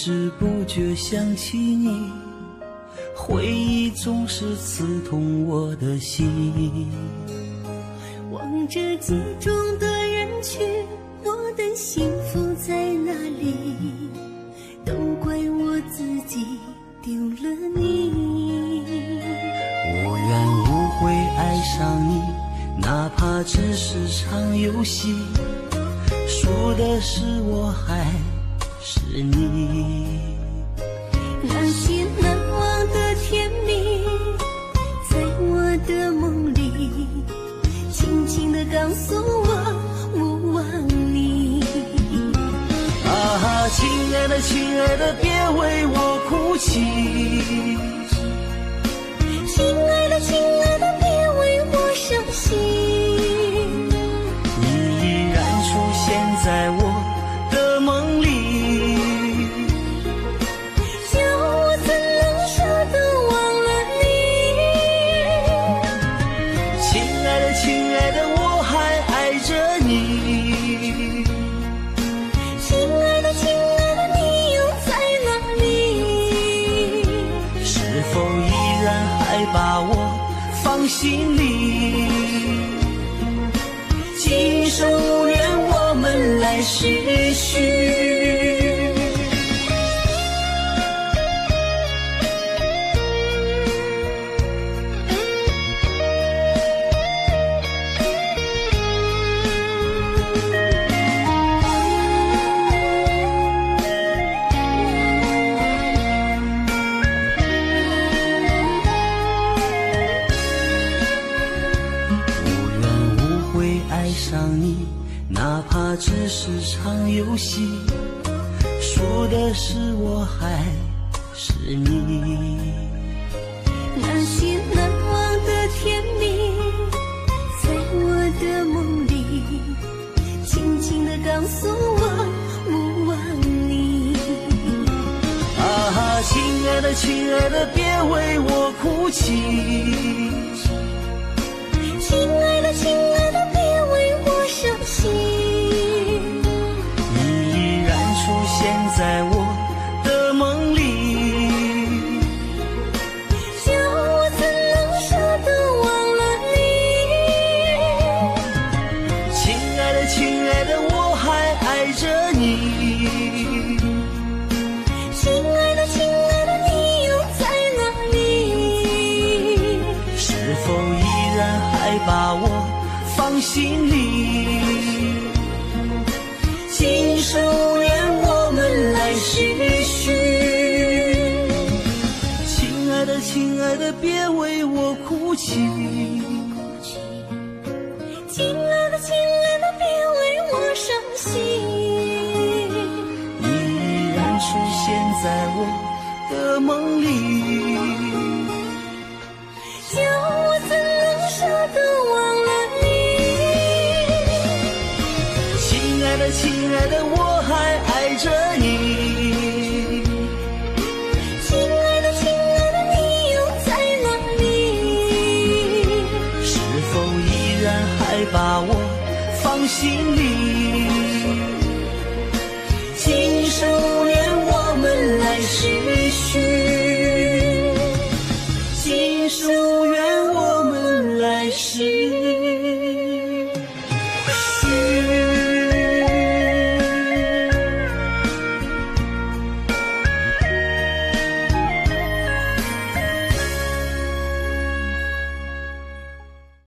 知不觉想起你，回忆总是刺痛我的心。望着记中的人群，我的幸福在哪里？都怪我自己丢了你。无缘无悔爱上你，哪怕只是场游戏，输的是我还是你。那些难忘的甜蜜，在我的梦里轻轻地告诉我勿忘你。啊，亲爱的亲爱的，别为我哭泣。亲爱的亲爱的，别为我伤心。你依然出现在我的梦里，叫我怎能舍得忘了你。亲爱的亲爱的，我还爱着你。亲爱的亲爱的，你又在哪里？是否依然还把我放心里？今生无缘，我们来世续。哪怕只是场游戏，输的是我还是你。那些难忘的甜蜜，在我的梦里轻轻地告诉我勿忘你。啊，亲爱的亲爱的，别为我哭泣。亲爱的亲爱的，别为我伤心。你依然出现在我的梦里，叫我怎能舍得忘了你。亲爱的亲爱的，我还爱着你。亲爱的亲爱的，你又在哪里？是否依然还把我放心里？今生无缘，我们来世续。亲爱的亲爱的，别为我哭泣。亲爱的亲爱的，别为我伤心。你依然出现在我的梦里，叫我怎能舍得忘了你。亲爱的亲爱的，我还爱着你。亲爱的亲爱的，你又在哪里？是否依然还把我放心里？